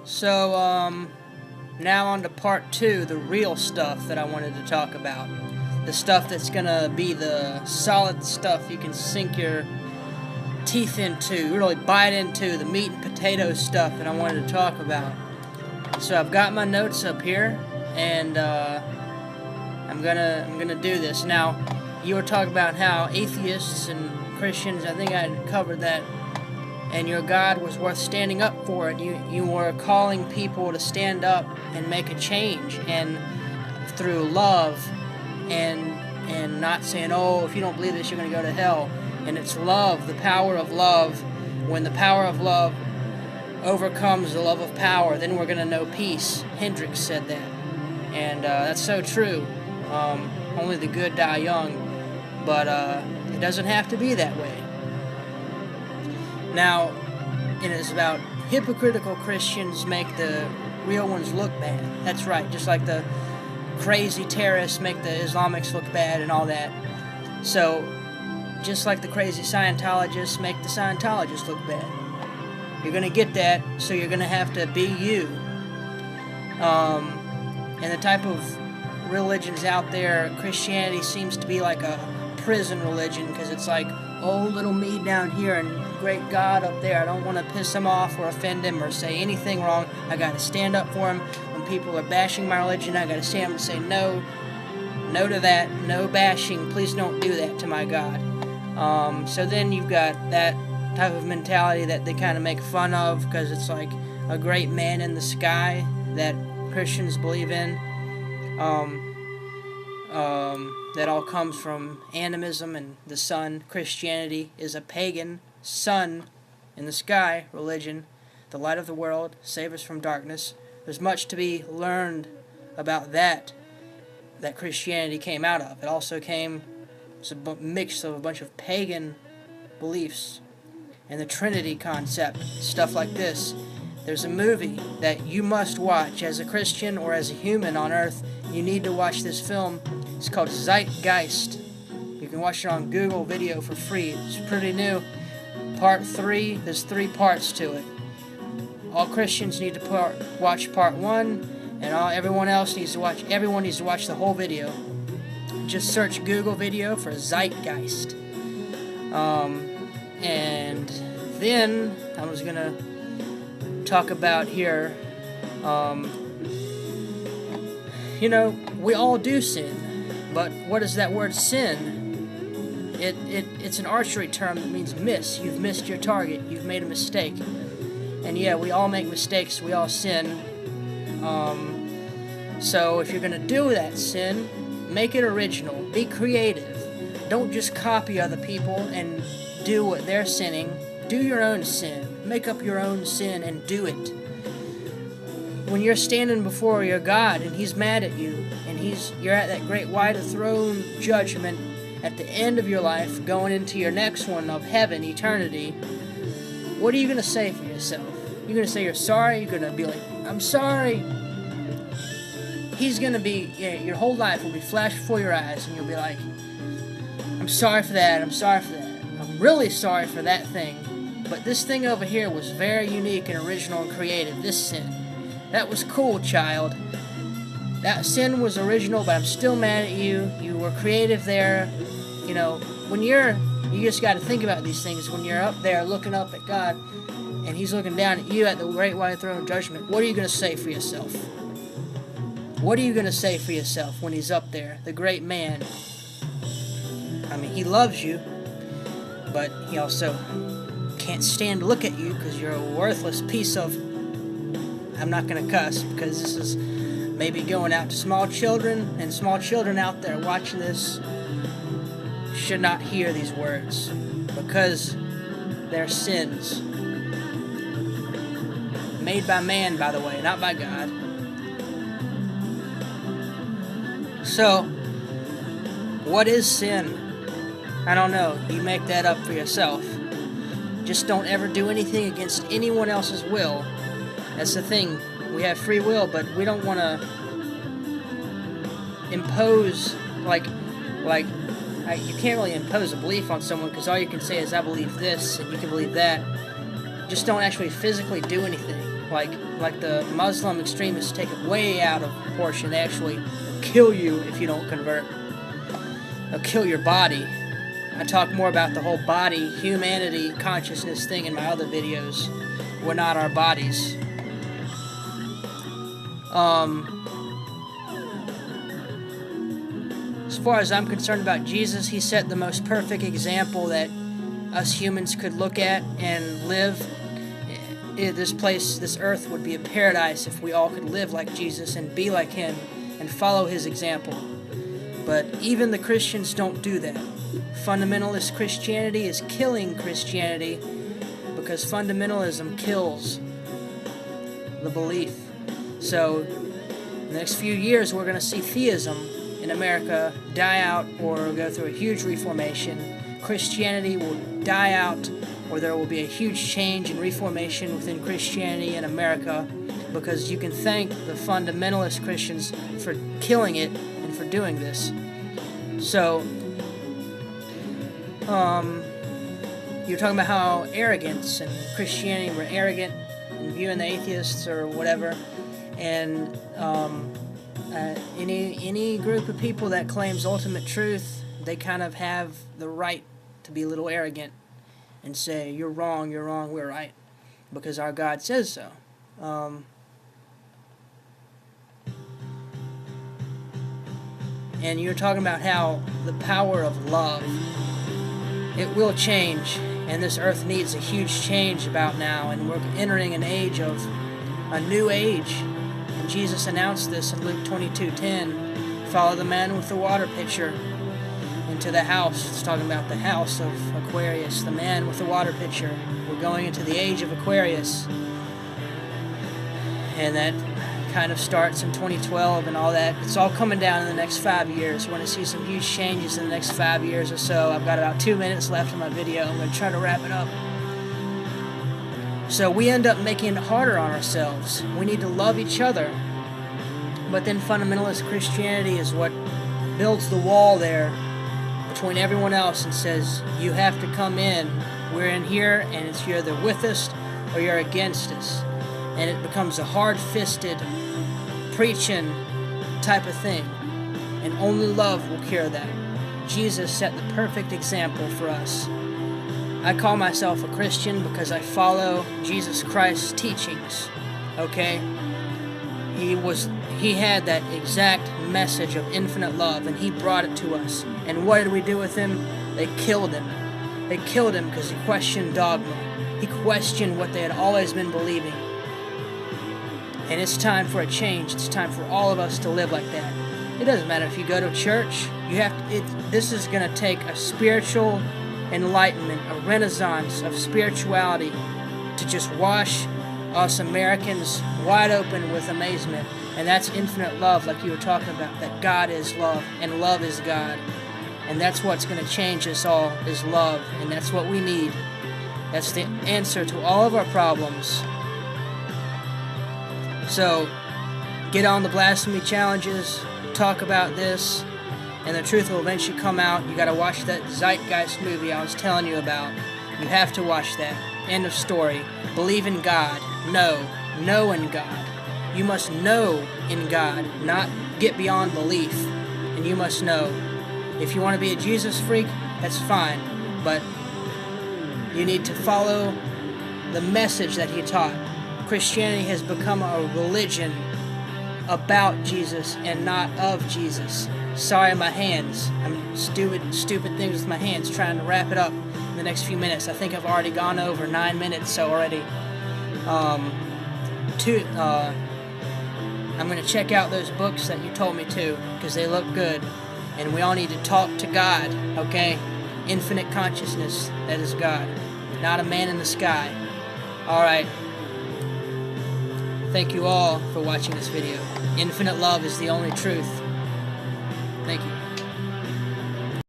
So, now on to part 2, the real stuff that I wanted to talk about. The stuff that's gonna be the solid stuff you can sink your teeth into, really bite into, the meat and potato stuff that I wanted to talk about. So I've got my notes up here, and I'm gonna do this. Now, you were talking about how atheists and Christians, I think I covered that, and your God was worth standing up for, and you were calling people to stand up and make a change, and through love, and not saying, oh, if you don't believe this, you're going to go to hell. And it's love, the power of love. When the power of love overcomes the love of power, then we're going to know peace. Hendrix said that, and that's so true. Only the good die young, but it doesn't have to be that way. Now, it is about hypocritical Christians make the real ones look bad. That's right, just like the crazy terrorists make the Islamics look bad and all that. So, just like the crazy Scientologists make the Scientologists look bad. You're going to get that, so you're going to have to be you. And the type of religions out there, Christianity seems to be like a prison religion, because it's like, oh, little me down here and great God up there. I don't want to piss him off or offend him or say anything wrong. I got to stand up for him. When people are bashing my religion, I got to stand up and say no to that, no bashing. Please don't do that to my God. So then you've got that type of mentality that they kind of make fun of, because it's like a great man in the sky that Christians believe in. That all comes from animism and the sun. Christianity is a pagan sun in the sky religion, the light of the world, save us from darkness. There's much to be learned about that Christianity came out of. It also came as a mix of a bunch of pagan beliefs and the Trinity concept, stuff like this. There's a movie that you must watch as a Christian or as a human on earth. You need to watch this film. It's called Zeitgeist. You can watch it on Google Video for free. It's pretty new. Part 3, there's 3 parts to it. All Christians need to watch part 1, and everyone needs to watch the whole video. Just search Google Video for Zeitgeist. And then I was going to talk about here, we all do sin, but what is that word sin? It's an archery term that means miss. You've missed your target. You've made a mistake. And yeah, we all make mistakes. We all sin. So if you're going to do that sin, make it original. Be creative. Don't just copy other people and do what they're sinning. Do your own sin. Make up your own sin and do it. When you're standing before your God and He's mad at you, and you're at that great white throne judgment at the end of your life, going into your next one of heaven, eternity, what are you going to say for yourself? You're going to say you're sorry? You're going to be like, I'm sorry? He's going to be, your whole life will be flashed before your eyes, and you'll be like, I'm sorry for that, I'm sorry for that. I'm really sorry for that thing. But this thing over here was very unique and original and creative, this sin. That was cool, child. That sin was original, but I'm still mad at you. You were creative there. When you just got to think about these things. When you're up there looking up at God, and He's looking down at you at the great white throne of judgment, what are you going to say for yourself? What are you going to say for yourself when He's up there, the great man? I mean, He loves you, but He also can't stand to look at you because you're a worthless piece of... I'm not going to cuss, because this is maybe going out to small children, and small children out there watching this should not hear these words, because they're sins. Made by man, by the way, not by God. So, what is sin? I don't know. You make that up for yourself. Just don't ever do anything against anyone else's will. That's the thing. We have free will, but we don't want to impose, you can't really impose a belief on someone, because all you can say is, I believe this, and you can believe that. Just don't actually physically do anything. like the Muslim extremists take it way out of proportion. They actually kill you if you don't convert. They'll kill your body. I talk more about the whole body, humanity, consciousness thing in my other videos. We're not our bodies. As far as I'm concerned about Jesus, he set the most perfect example that us humans could look at and live. This place, this earth would be a paradise if we all could live like Jesus and be like him and follow his example. But even the Christians don't do that. Fundamentalist Christianity is killing Christianity because fundamentalism kills the belief. So in the next few years we're going to see theism in America die out or go through a huge reformation. Christianity will die out, or there will be a huge change and reformation within Christianity in America, because you can thank the fundamentalist Christians for killing it and for doing this. So, you're talking about how arrogance and Christianity were arrogant in viewing the atheists or whatever, and any group of people that claims ultimate truth, they kind of have the right to be a little arrogant and say, you're wrong, we're right, because our God says so. And you're talking about how the power of love, it will change, and this earth needs a huge change about now, and we're entering an age of a new age. And Jesus announced this in Luke 22:10. Follow the man with the water pitcher into the house. It's talking about the house of Aquarius, the man with the water pitcher. We're going into the age of Aquarius, and that kind of starts in 2012 and all that. It's all coming down in the next 5 years. We're going to see some huge changes in the next 5 years or so. I've got about 2 minutes left in my video. I'm going to try to wrap it up. So we end up making it harder on ourselves. We need to love each other. But then fundamentalist Christianity is what builds the wall there between everyone else and says, you have to come in. We're in here, and it's you're either with us or you're against us. And it becomes a hard-fisted, preaching type of thing. And only love will cure that. Jesus set the perfect example for us. I call myself a Christian because I follow Jesus Christ's teachings. Okay? He had that exact message of infinite love, and he brought it to us. And what did we do with him? They killed him. They killed him because he questioned dogma. He questioned what they had always been believing. And it's time for a change. It's time for all of us to live like that. It doesn't matter if you go to church. This is going to take a spiritual enlightenment, a renaissance of spirituality to just wash us Americans wide open with amazement. And that's infinite love, like you were talking about, that God is love and love is God. And that's what's going to change us all, is love. And that's what we need. That's the answer to all of our problems. So, get on the blasphemy challenges, talk about this, and the truth will eventually come out. You gotta watch that Zeitgeist movie I was telling you about. You have to watch that. End of story. Believe in God. Know in God. You must know in God, not get beyond belief. And you must know. If you want to be a Jesus freak, that's fine. But you need to follow the message that he taught. Christianity has become a religion about Jesus and not of Jesus. Sorry, my hands. I'm stupid things with my hands, trying to wrap it up in the next few minutes. I think I've already gone over 9 minutes already. I'm going to check out those books that you told me to, because they look good. And we all need to talk to God, okay? Infinite consciousness, that is God. Not a man in the sky. Alright. Thank you all for watching this video. Infinite love is the only truth. Thank you.